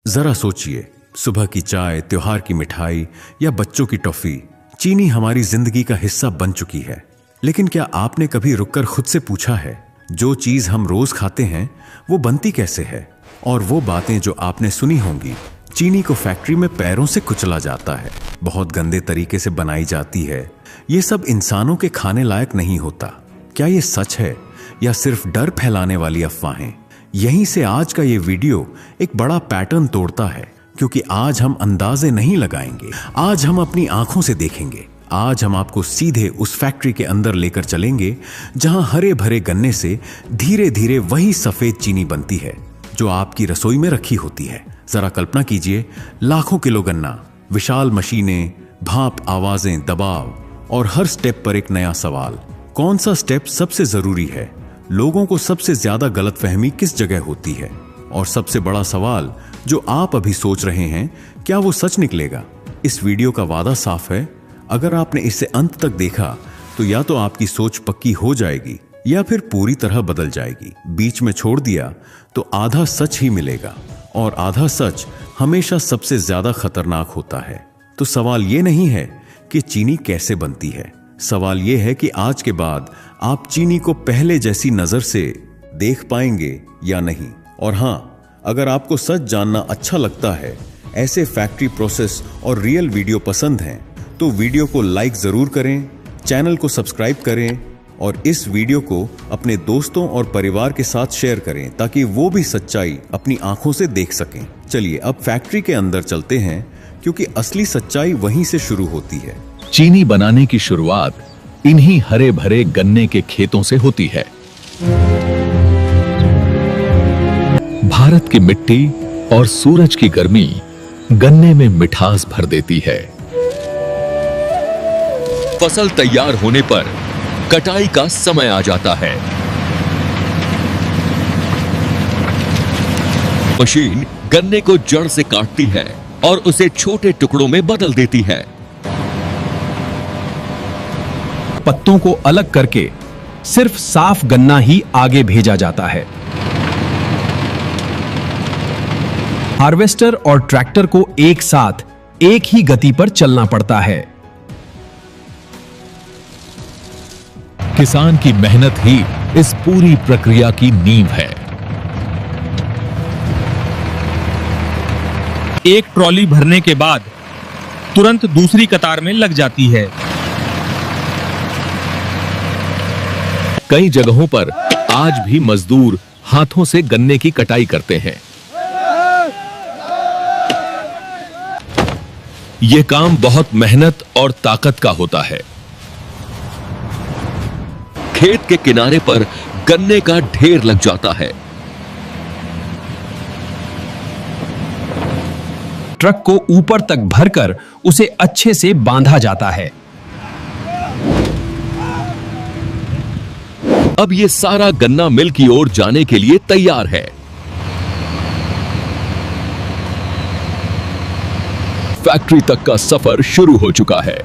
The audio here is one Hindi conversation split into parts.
जरा सोचिए, सुबह की चाय, त्योहार की मिठाई या बच्चों की टॉफी, चीनी हमारी जिंदगी का हिस्सा बन चुकी है। लेकिन क्या आपने कभी रुककर खुद से पूछा है, जो चीज हम रोज खाते हैं वो बनती कैसे है? और वो बातें जो आपने सुनी होंगी, चीनी को फैक्ट्री में पैरों से कुचला जाता है, बहुत गंदे तरीके से बनाई जाती है, ये सब इंसानों के खाने लायक नहीं होता। क्या ये सच है या सिर्फ डर फैलाने वाली अफवाहें? यहीं से आज का ये वीडियो एक बड़ा पैटर्न तोड़ता है, क्योंकि आज हम अंदाजे नहीं लगाएंगे, आज हम अपनी आंखों से देखेंगे। आज हम आपको सीधे उस फैक्ट्री के अंदर लेकर चलेंगे जहां हरे भरे गन्ने से धीरे धीरे वही सफेद चीनी बनती है जो आपकी रसोई में रखी होती है। जरा कल्पना कीजिए, लाखों किलो गन्ना, विशाल मशीनें, भाप, आवाजें, दबाव और हर स्टेप पर एक नया सवाल। कौन सा स्टेप सबसे जरूरी है? लोगों को सबसे ज्यादा गलतफहमी किस जगह होती है? और सबसे बड़ा सवाल जो आप अभी सोच रहे हैं, क्या वो सच निकलेगा? इस वीडियो का वादा साफ है, अगर आपने इसे अंत तक देखा तो या तो आपकी सोच पक्की हो जाएगी या फिर पूरी तरह बदल जाएगी। बीच में छोड़ दिया तो आधा सच ही मिलेगा, और आधा सच हमेशा सबसे ज्यादा खतरनाक होता है। तो सवाल ये नहीं है कि चीनी कैसे बनती है, सवाल यह है कि आज के बाद आप चीनी को पहले जैसी नजर से देख पाएंगे या नहीं। और हां, अगर आपको सच जानना अच्छा लगता है, ऐसे फैक्ट्री प्रोसेस और रियल वीडियो पसंद हैं, तो वीडियो को लाइक जरूर करें, चैनल को सब्सक्राइब करें और इस वीडियो को अपने दोस्तों और परिवार के साथ शेयर करें ताकि वो भी सच्चाई अपनी आंखों से देख सकें। चलिए अब फैक्ट्री के अंदर चलते हैं, क्योंकि असली सच्चाई वहीं से शुरू होती है। चीनी बनाने की शुरुआत इन्हीं हरे भरे गन्ने के खेतों से होती है। भारत की मिट्टी और सूरज की गर्मी गन्ने में मिठास भर देती है। फसल तैयार होने पर कटाई का समय आ जाता है। मशीन गन्ने को जड़ से काटती है और उसे छोटे टुकड़ों में बदल देती है। पत्तों को अलग करके सिर्फ साफ गन्ना ही आगे भेजा जाता है। हार्वेस्टर और ट्रैक्टर को एक साथ एक ही गति पर चलना पड़ता है। किसान की मेहनत ही इस पूरी प्रक्रिया की नींव है। एक ट्रॉली भरने के बाद तुरंत दूसरी कतार में लग जाती है। कई जगहों पर आज भी मजदूर हाथों से गन्ने की कटाई करते हैं। यह काम बहुत मेहनत और ताकत का होता है। खेत के किनारे पर गन्ने का ढेर लग जाता है। ट्रक को ऊपर तक भरकर उसे अच्छे से बांधा जाता है। अब यह सारा गन्ना मिल की ओर जाने के लिए तैयार है। फैक्ट्री तक का सफर शुरू हो चुका है।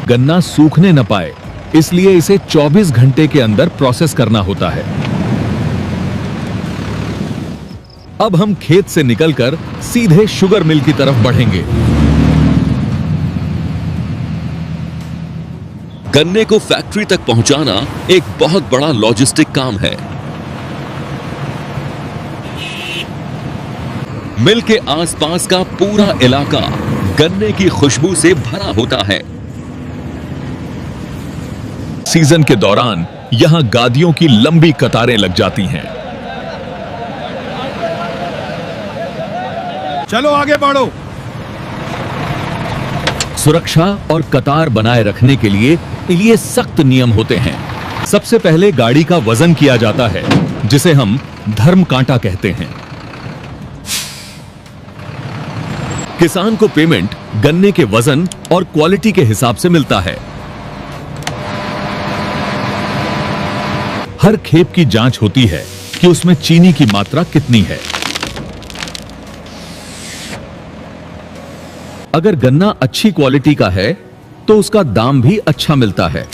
गन्ना सूखने न पाए, इसलिए इसे 24 घंटे के अंदर प्रोसेस करना होता है। अब हम खेत से निकलकर सीधे शुगर मिल की तरफ बढ़ेंगे। गन्ने को फैक्ट्री तक पहुंचाना एक बहुत बड़ा लॉजिस्टिक काम है। मिल के आसपास का पूरा इलाका गन्ने की खुशबू से भरा होता है। सीजन के दौरान यहां गादियों की लंबी कतारें लग जाती हैं। चलो आगे बढ़ो। सुरक्षा और कतार बनाए रखने के लिए सख्त नियम होते हैं। सबसे पहले गाड़ी का वजन किया जाता है, जिसे हम धर्म कांटा कहते हैं। किसान को पेमेंट गन्ने के वजन और क्वालिटी के हिसाब से मिलता है। हर खेप की जांच होती है कि उसमें चीनी की मात्रा कितनी है। अगर गन्ना अच्छी क्वालिटी का है तो उसका दाम भी अच्छा मिलता है।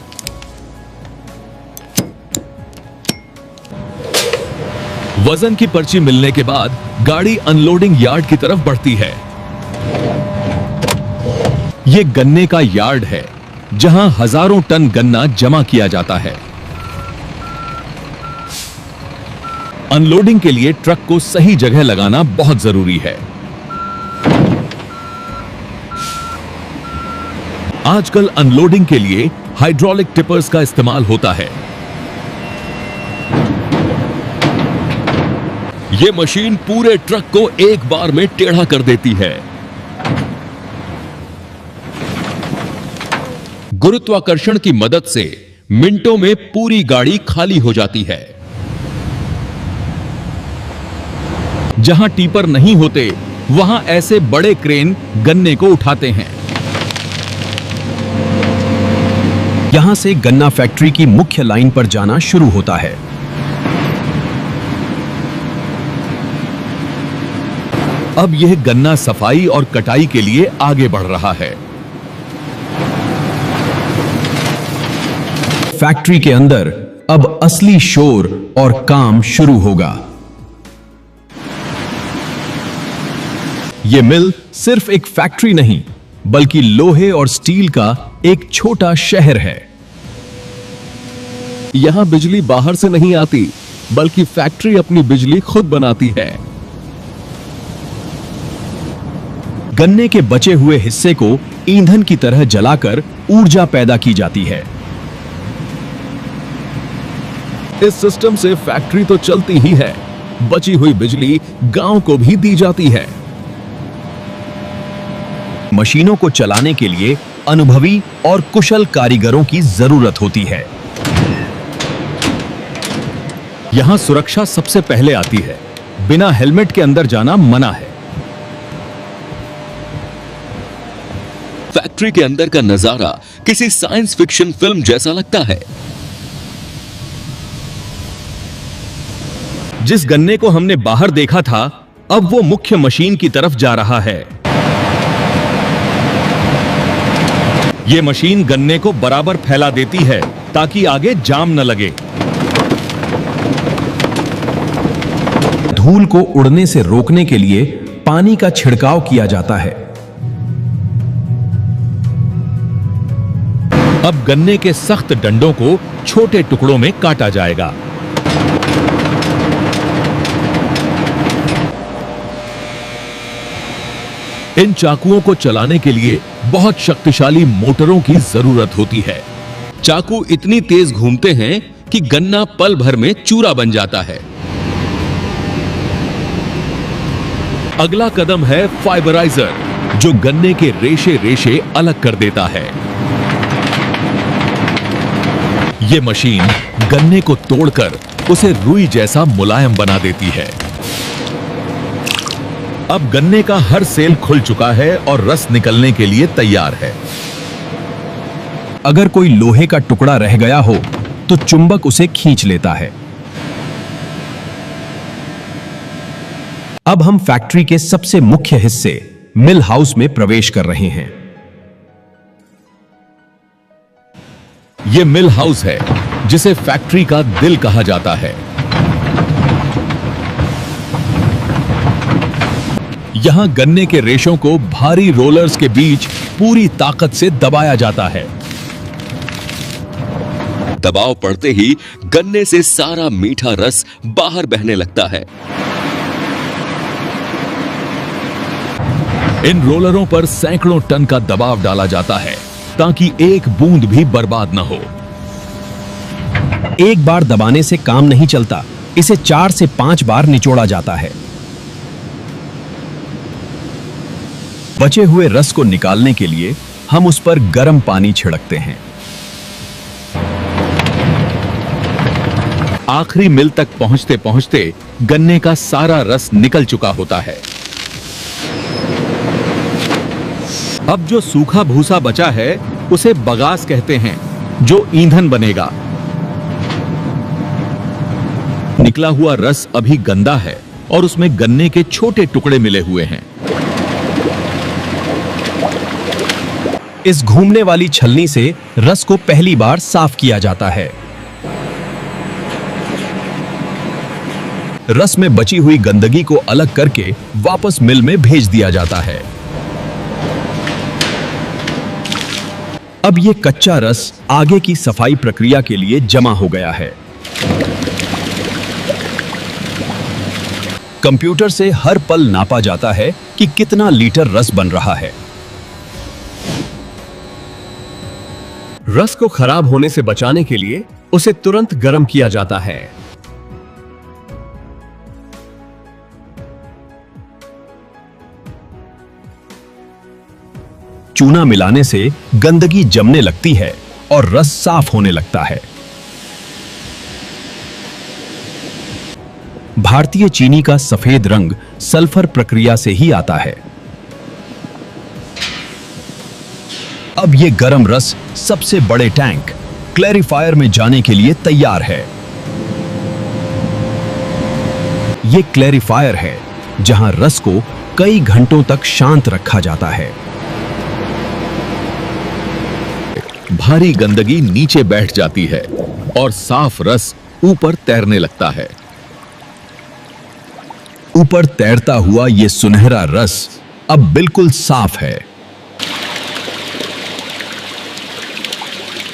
वजन की पर्ची मिलने के बाद गाड़ी अनलोडिंग यार्ड की तरफ बढ़ती है। यह गन्ने का यार्ड है जहां हजारों टन गन्ना जमा किया जाता है। अनलोडिंग के लिए ट्रक को सही जगह लगाना बहुत जरूरी है। आजकल अनलोडिंग के लिए हाइड्रोलिक टिपर्स का इस्तेमाल होता है। यह मशीन पूरे ट्रक को एक बार में टेढ़ा कर देती है। गुरुत्वाकर्षण की मदद से मिनटों में पूरी गाड़ी खाली हो जाती है। जहां टिपर नहीं होते वहां ऐसे बड़े क्रेन गन्ने को उठाते हैं। यहां से गन्ना फैक्ट्री की मुख्य लाइन पर जाना शुरू होता है। अब यह गन्ना सफाई और कटाई के लिए आगे बढ़ रहा है। फैक्ट्री के अंदर अब असली शोर और काम शुरू होगा। यह मिल सिर्फ एक फैक्ट्री नहीं, बल्कि लोहे और स्टील का एक छोटा शहर है। यहां बिजली बाहर से नहीं आती, बल्कि फैक्ट्री अपनी बिजली खुद बनाती है। गन्ने के बचे हुए हिस्से को ईंधन की तरह जलाकर ऊर्जा पैदा की जाती है। इस सिस्टम से फैक्ट्री तो चलती ही है, बची हुई बिजली गांव को भी दी जाती है। मशीनों को चलाने के लिए अनुभवी और कुशल कारीगरों की जरूरत होती है। यहां सुरक्षा सबसे पहले आती है। बिना हेलमेट के अंदर जाना मना है। फैक्ट्री के अंदर का नजारा किसी साइंस फिक्शन फिल्म जैसा लगता है। जिस गन्ने को हमने बाहर देखा था, अब वो मुख्य मशीन की तरफ जा रहा है। यह मशीन गन्ने को बराबर फैला देती है ताकि आगे जाम न लगे। धूल को उड़ने से रोकने के लिए पानी का छिड़काव किया जाता है। अब गन्ने के सख्त डंडों को छोटे टुकड़ों में काटा जाएगा। इन चाकुओं को चलाने के लिए बहुत शक्तिशाली मोटरों की जरूरत होती है। चाकू इतनी तेज घूमते हैं कि गन्ना पल भर में चूरा बन जाता है। अगला कदम है फाइबराइजर, जो गन्ने के रेशे रेशे अलग कर देता है। यह मशीन गन्ने को तोड़कर उसे रुई जैसा मुलायम बना देती है। अब गन्ने का हर सेल खुल चुका है और रस निकलने के लिए तैयार है। अगर कोई लोहे का टुकड़ा रह गया हो तो चुंबक उसे खींच लेता है। अब हम फैक्ट्री के सबसे मुख्य हिस्से मिल हाउस में प्रवेश कर रहे हैं। यह मिल हाउस है जिसे फैक्ट्री का दिल कहा जाता है। यहां गन्ने के रेशों को भारी रोलर्स के बीच पूरी ताकत से दबाया जाता है। दबाव पड़ते ही गन्ने से सारा मीठा रस बाहर बहने लगता है। इन रोलरों पर सैकड़ों टन का दबाव डाला जाता है ताकि एक बूंद भी बर्बाद न हो। एक बार दबाने से काम नहीं चलता, इसे 4 से 5 बार निचोड़ा जाता है। बचे हुए रस को निकालने के लिए हम उस पर गर्म पानी छिड़कते हैं। आखिरी मिल तक पहुंचते पहुंचते गन्ने का सारा रस निकल चुका होता है। अब जो सूखा भूसा बचा है उसे बगास कहते हैं, जो ईंधन बनेगा। निकला हुआ रस अभी गंदा है और उसमें गन्ने के छोटे टुकड़े मिले हुए हैं। इस घूमने वाली छलनी से रस को पहली बार साफ किया जाता है। रस में बची हुई गंदगी को अलग करके वापस मिल में भेज दिया जाता है। अब ये कच्चा रस आगे की सफाई प्रक्रिया के लिए जमा हो गया है। कंप्यूटर से हर पल नापा जाता है कि कितना लीटर रस बन रहा है। रस को खराब होने से बचाने के लिए उसे तुरंत गर्म किया जाता है। चूना मिलाने से गंदगी जमने लगती है और रस साफ होने लगता है। भारतीय चीनी का सफेद रंग सल्फर प्रक्रिया से ही आता है। अब यह गर्म रस सबसे बड़े टैंक क्लैरिफायर में जाने के लिए तैयार है। यह क्लैरिफायर है जहां रस को कई घंटों तक शांत रखा जाता है। भारी गंदगी नीचे बैठ जाती है और साफ रस ऊपर तैरने लगता है। ऊपर तैरता हुआ यह सुनहरा रस अब बिल्कुल साफ है।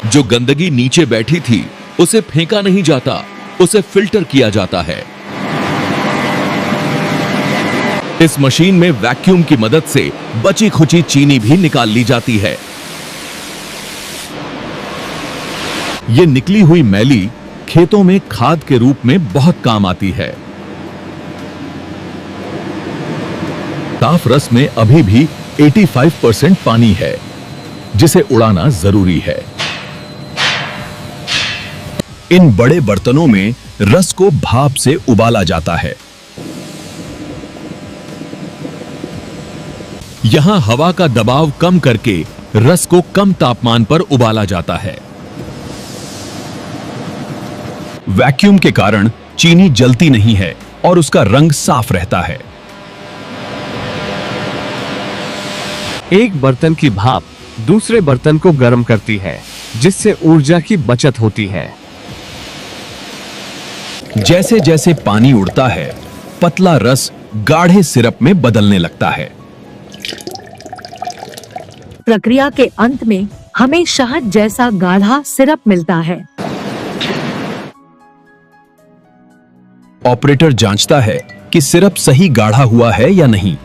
जो गंदगी नीचे बैठी थी उसे फेंका नहीं जाता, उसे फिल्टर किया जाता है। इस मशीन में वैक्यूम की मदद से बची खुची चीनी भी निकाल ली जाती है। यह निकली हुई मैली खेतों में खाद के रूप में बहुत काम आती है। साफ रस में अभी भी 85% पानी है, जिसे उड़ाना जरूरी है। इन बड़े बर्तनों में रस को भाप से उबाला जाता है। यहां हवा का दबाव कम करके रस को कम तापमान पर उबाला जाता है। वैक्यूम के कारण चीनी जलती नहीं है और उसका रंग साफ रहता है। एक बर्तन की भाप दूसरे बर्तन को गर्म करती है, जिससे ऊर्जा की बचत होती है। जैसे जैसे पानी उड़ता है, पतला रस गाढ़े सिरप में बदलने लगता है। प्रक्रिया के अंत में हमें शहद जैसा गाढ़ा सिरप मिलता है। ऑपरेटर जांचता है कि सिरप सही गाढ़ा हुआ है या नहीं।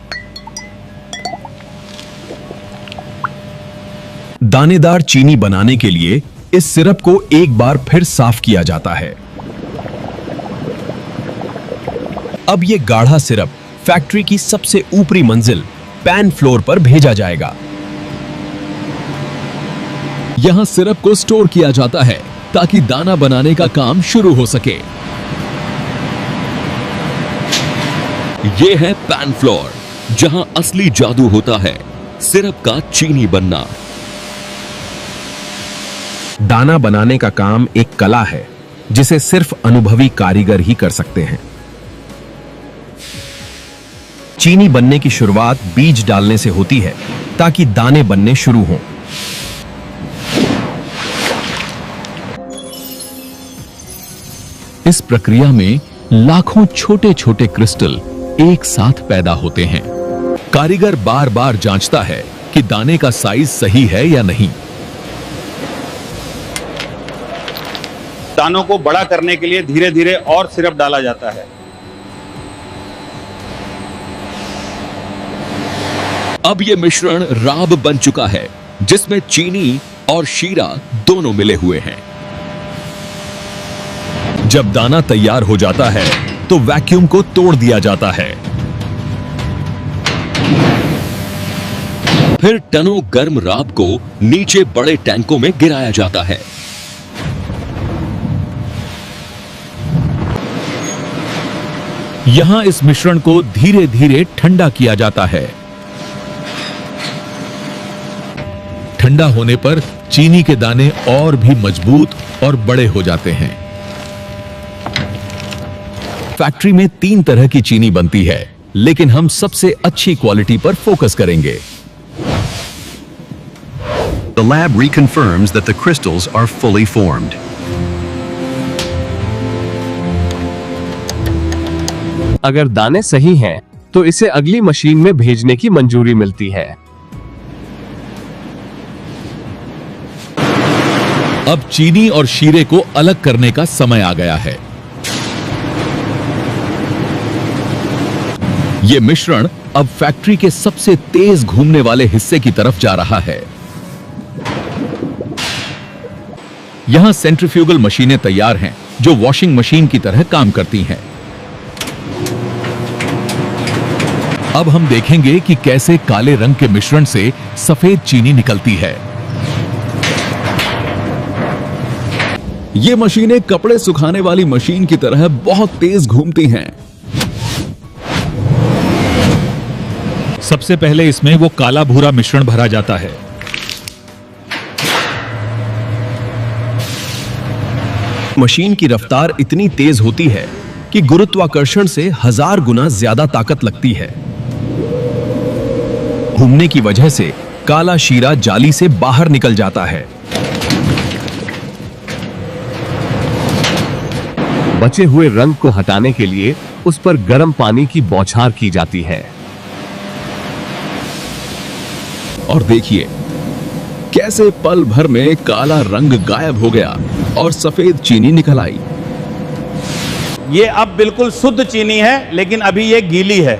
दानेदार चीनी बनाने के लिए इस सिरप को एक बार फिर साफ किया जाता है। अब यह गाढ़ा सिरप फैक्ट्री की सबसे ऊपरी मंजिल पैन फ्लोर पर भेजा जाएगा। यहां सिरप को स्टोर किया जाता है ताकि दाना बनाने का काम शुरू हो सके। यह है पैन फ्लोर, जहां असली जादू होता है, सिरप का चीनी बनना। दाना बनाने का काम एक कला है जिसे सिर्फ अनुभवी कारीगर ही कर सकते हैं। चीनी बनने की शुरुआत बीज डालने से होती है ताकि दाने बनने शुरू हों। इस प्रक्रिया में लाखों छोटे छोटे क्रिस्टल एक साथ पैदा होते हैं। कारीगर बार बार जांचता है कि दाने का साइज सही है या नहीं। दानों को बड़ा करने के लिए धीरे धीरे और सिरप डाला जाता है। अब यह मिश्रण राब बन चुका है, जिसमें चीनी और शीरा दोनों मिले हुए हैं। जब दाना तैयार हो जाता है तो वैक्यूम को तोड़ दिया जाता है। फिर टनों गर्म राब को नीचे बड़े टैंकों में गिराया जाता है। यहां इस मिश्रण को धीरे धीरे ठंडा किया जाता है। ठंडा होने पर चीनी के दाने और भी मजबूत और बड़े हो जाते हैं। फैक्ट्री में 3 तरह की चीनी बनती है, लेकिन हम सबसे अच्छी क्वालिटी पर फोकस करेंगे। The lab reconfirms that the crystals are fully formed. अगर दाने सही हैं, तो इसे अगली मशीन में भेजने की मंजूरी मिलती है। अब चीनी और शीरे को अलग करने का समय आ गया है। यह मिश्रण अब फैक्ट्री के सबसे तेज घूमने वाले हिस्से की तरफ जा रहा है। यहां सेंट्रीफ्यूगल मशीनें तैयार हैं, जो वॉशिंग मशीन की तरह काम करती हैं। अब हम देखेंगे कि कैसे काले रंग के मिश्रण से सफेद चीनी निकलती है। ये मशीनें कपड़े सुखाने वाली मशीन की तरह बहुत तेज घूमती हैं। सबसे पहले इसमें वो काला भूरा मिश्रण भरा जाता है। मशीन की रफ्तार इतनी तेज होती है कि गुरुत्वाकर्षण से 1000 गुना ज्यादा ताकत लगती है। घूमने की वजह से काला शीरा जाली से बाहर निकल जाता है। बचे हुए रंग को हटाने के लिए उस पर गर्म पानी की बौछार की जाती है। और देखिए कैसे पल भर में काला रंग गायब हो गया और सफेद चीनी निकल आई। ये अब बिल्कुल शुद्ध चीनी है, लेकिन अभी ये गीली है।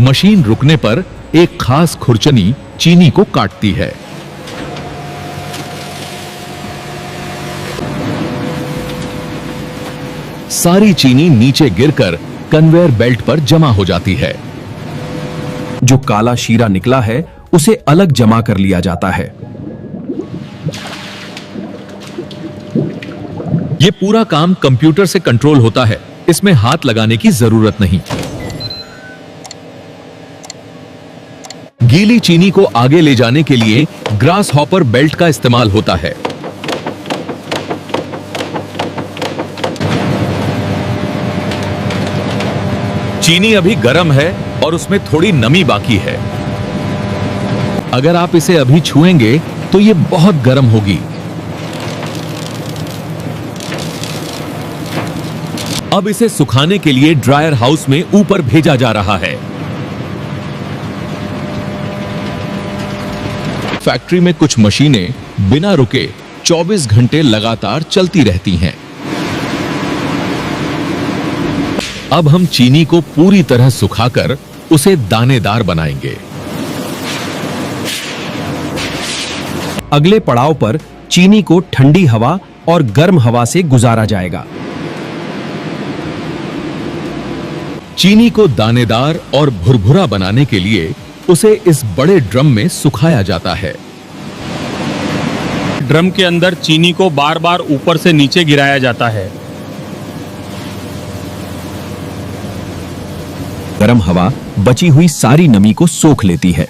मशीन रुकने पर एक खास खुरचनी चीनी को काटती है। सारी चीनी नीचे गिरकर कन्वेयर बेल्ट पर जमा हो जाती है। जो काला शीरा निकला है उसे अलग जमा कर लिया जाता है। यह पूरा काम कंप्यूटर से कंट्रोल होता है, इसमें हाथ लगाने की जरूरत नहीं। गीली चीनी को आगे ले जाने के लिए ग्रास हॉपर बेल्ट का इस्तेमाल होता है। चीनी अभी गर्म है और उसमें थोड़ी नमी बाकी है। अगर आप इसे अभी छुएंगे तो यह बहुत गर्म होगी। अब इसे सुखाने के लिए ड्रायर हाउस में ऊपर भेजा जा रहा है। फैक्ट्री में कुछ मशीनें बिना रुके 24 घंटे लगातार चलती रहती हैं। अब हम चीनी को पूरी तरह सुखाकर उसे दानेदार बनाएंगे। अगले पड़ाव पर चीनी को ठंडी हवा और गर्म हवा से गुजारा जाएगा। चीनी को दानेदार और भुरभुरा बनाने के लिए उसे इस बड़े ड्रम में सुखाया जाता है। ड्रम के अंदर चीनी को बार बार ऊपर से नीचे गिराया जाता है। गर्म हवा बची हुई सारी नमी को सोख लेती है।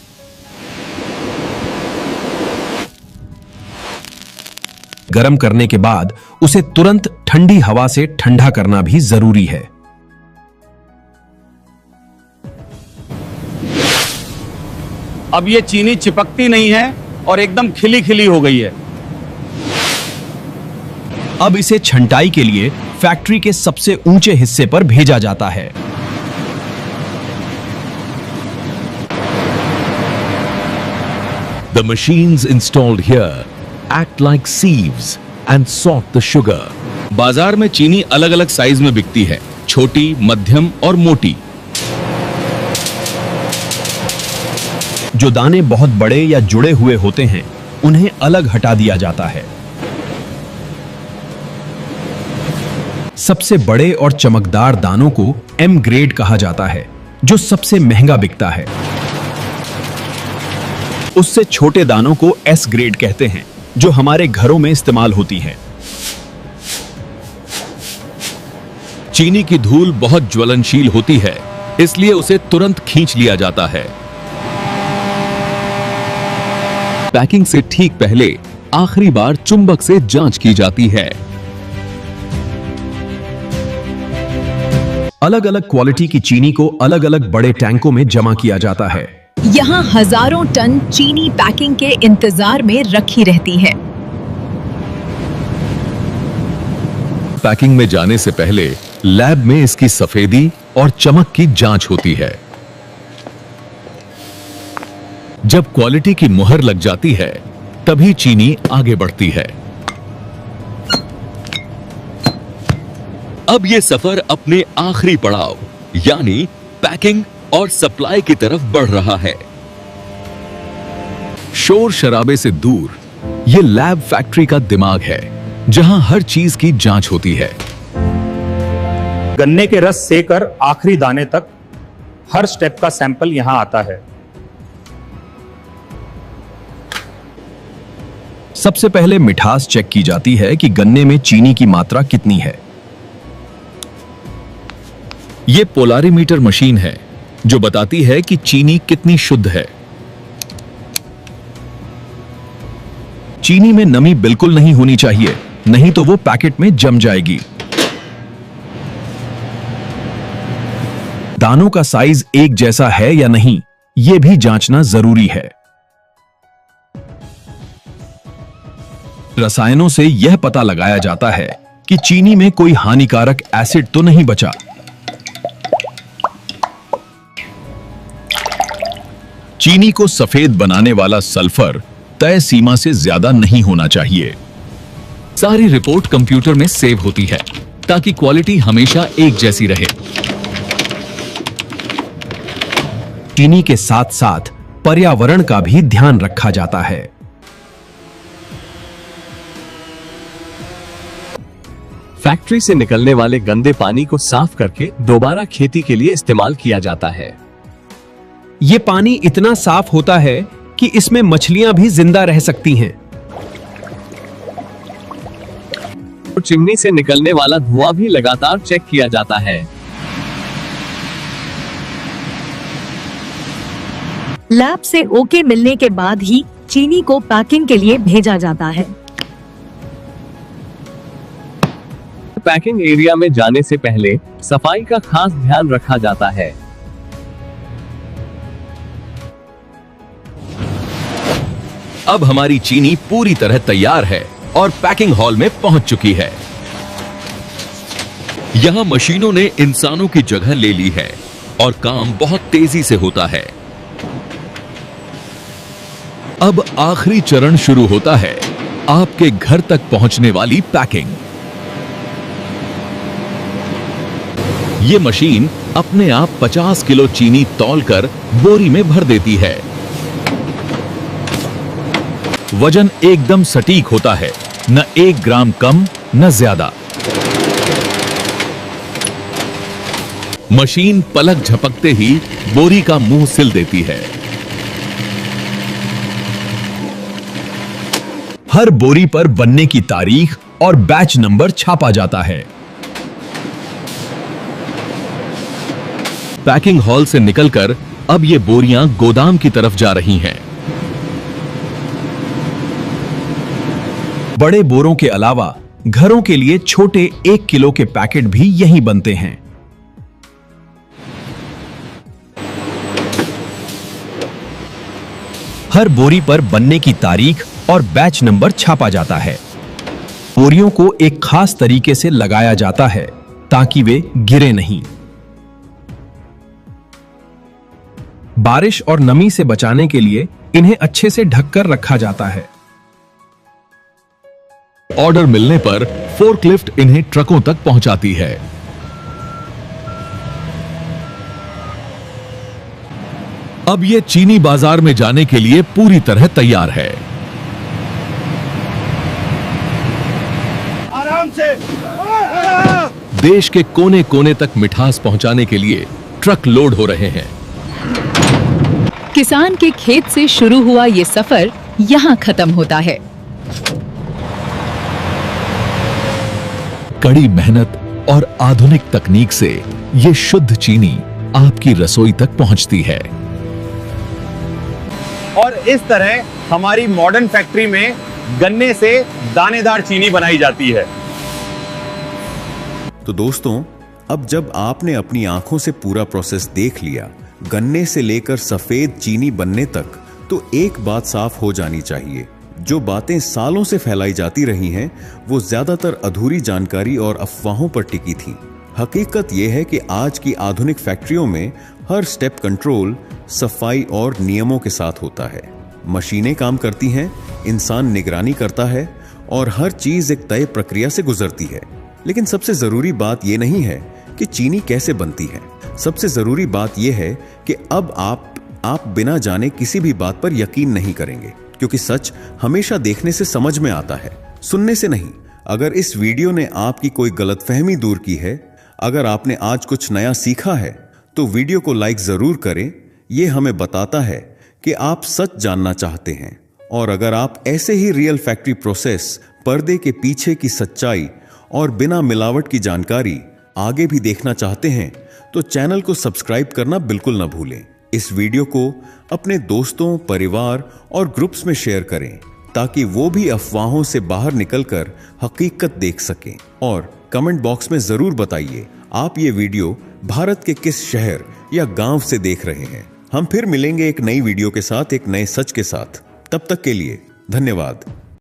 गर्म करने के बाद उसे तुरंत ठंडी हवा से ठंडा करना भी जरूरी है। अब ये चीनी चिपकती नहीं है और एकदम खिली खिली हो गई है। अब इसे छंटाई के लिए फैक्ट्री के सबसे ऊंचे हिस्से पर भेजा जाता है। The machines installed here act like sieves and sort the sugar. बाजार में चीनी अलग अलग साइज में बिकती है, छोटी, मध्यम और मोटी। जो दाने बहुत बड़े या जुड़े हुए होते हैं उन्हें अलग हटा दिया जाता है। सबसे बड़े और चमकदार दानों को एम ग्रेड कहा जाता है, जो सबसे महंगा बिकता है। उससे छोटे दानों को एस ग्रेड कहते हैं, जो हमारे घरों में इस्तेमाल होती है। चीनी की धूल बहुत ज्वलनशील होती है, इसलिए उसे तुरंत खींच लिया जाता है। पैकिंग से ठीक पहले आखिरी बार चुंबक से जांच की जाती है। अलग अलग क्वालिटी की चीनी को अलग अलग बड़े टैंकों में जमा किया जाता है। यहाँ हजारों टन चीनी पैकिंग के इंतजार में रखी रहती है। पैकिंग में जाने से पहले लैब में इसकी सफेदी और चमक की जांच होती है। जब क्वालिटी की मुहर लग जाती है तभी चीनी आगे बढ़ती है। अब यह सफर अपने आखिरी पड़ाव यानी पैकिंग और सप्लाई की तरफ बढ़ रहा है। शोर शराबे से दूर यह लैब फैक्ट्री का दिमाग है, जहां हर चीज की जांच होती है। गन्ने के रस से कर आखिरी दाने तक हर स्टेप का सैंपल यहां आता है। सबसे पहले मिठास चेक की जाती है कि गन्ने में चीनी की मात्रा कितनी है। यह पोलारीमीटर मशीन है जो बताती है कि चीनी कितनी शुद्ध है। चीनी में नमी बिल्कुल नहीं होनी चाहिए, नहीं तो वो पैकेट में जम जाएगी। दानों का साइज एक जैसा है या नहीं, यह भी जांचना जरूरी है। रसायनों से यह पता लगाया जाता है कि चीनी में कोई हानिकारक एसिड तो नहीं बचा। चीनी को सफेद बनाने वाला सल्फर तय सीमा से ज्यादा नहीं होना चाहिए। सारी रिपोर्ट कंप्यूटर में सेव होती है ताकि क्वालिटी हमेशा एक जैसी रहे। चीनी के साथ साथ पर्यावरण का भी ध्यान रखा जाता है। फैक्ट्री से निकलने वाले गंदे पानी को साफ करके दोबारा खेती के लिए इस्तेमाल किया जाता है। ये पानी इतना साफ होता है कि इसमें मछलियां भी जिंदा रह सकती हैं। और चिमनी से निकलने वाला धुआं भी लगातार चेक किया जाता है। लैब से ओके मिलने के बाद ही चीनी को पैकिंग के लिए भेजा जाता है। पैकिंग एरिया में जाने से पहले सफाई का खास ध्यान रखा जाता है। अब हमारी चीनी पूरी तरह तैयार है और पैकिंग हॉल में पहुंच चुकी है। यहां मशीनों ने इंसानों की जगह ले ली है और काम बहुत तेजी से होता है। अब आखिरी चरण शुरू होता है, आपके घर तक पहुंचने वाली पैकिंग। यह मशीन अपने आप 50 किलो चीनी तौलकर बोरी में भर देती है। वजन एकदम सटीक होता है, न 1 ग्राम कम न ज्यादा। मशीन पलक झपकते ही बोरी का मुंह सिल देती है। हर बोरी पर बनने की तारीख और बैच नंबर छापा जाता है। पैकिंग हॉल से निकलकर अब ये बोरियां गोदाम की तरफ जा रही हैं। बड़े बोरों के अलावा घरों के लिए छोटे 1 किलो के पैकेट भी यहीं बनते हैं। हर बोरी पर बनने की तारीख और बैच नंबर छापा जाता है। बोरियों को एक खास तरीके से लगाया जाता है ताकि वे गिरे नहीं। बारिश और नमी से बचाने के लिए इन्हें अच्छे से ढककर रखा जाता है। ऑर्डर मिलने पर फोर्कलिफ्ट इन्हें ट्रकों तक पहुंचाती है। अब ये चीनी बाजार में जाने के लिए पूरी तरह तैयार है। आराम से। देश के कोने कोने तक मिठास पहुंचाने के लिए ट्रक लोड हो रहे हैं। किसान के खेत से शुरू हुआ ये सफर यहाँ खत्म होता है। कड़ी मेहनत और आधुनिक तकनीक से ये शुद्ध चीनी आपकी रसोई तक पहुंचती है। और इस तरह हमारी मॉडर्न फैक्ट्री में गन्ने से दानेदार चीनी बनाई जाती है। तो दोस्तों, अब जब आपने अपनी आंखों से पूरा प्रोसेस देख लिया, गन्ने से लेकर सफेद चीनी बनने तक, तो एक बात साफ हो जानी चाहिए, जो बातें सालों से फैलाई जाती रही हैं, वो ज्यादातर अधूरी जानकारी और अफवाहों पर टिकी थीं। हकीकत यह है कि आज की आधुनिक फैक्ट्रियों में हर स्टेप कंट्रोल, सफाई और नियमों के साथ होता है। मशीनें काम करती हैं, इंसान निगरानी करता है और हर चीज एक तय प्रक्रिया से गुजरती है। लेकिन सबसे जरूरी बात यह नहीं है कि चीनी कैसे बनती है। सबसे जरूरी बात यह है कि अब आप बिना जाने किसी भी बात पर यकीन नहीं करेंगे, क्योंकि सच हमेशा देखने से समझ में आता है, सुनने से नहीं। अगर इस वीडियो ने आपकी कोई गलतफहमी दूर की है, अगर आपने आज कुछ नया सीखा है, तो वीडियो को लाइक जरूर करें। यह हमें बताता है कि आप सच जानना चाहते हैं। और अगर आप ऐसे ही रियल फैक्ट्री प्रोसेस, पर्दे के पीछे की सच्चाई और बिना मिलावट की जानकारी आगे भी देखना चाहते हैं, तो चैनल को सब्सक्राइब करना बिल्कुल न भूलें। इस वीडियो को अपने दोस्तों, परिवार और ग्रुप्स में शेयर करें, ताकि वो भी अफवाहों से बाहर निकलकर हकीकत देख सकें। और कमेंट बॉक्स में जरूर बताइए आप ये वीडियो भारत के किस शहर या गांव से देख रहे हैं। हम फिर मिलेंगे एक नई वीडियो के साथ, एक नए सच के साथ। तब तक के लिए धन्यवाद।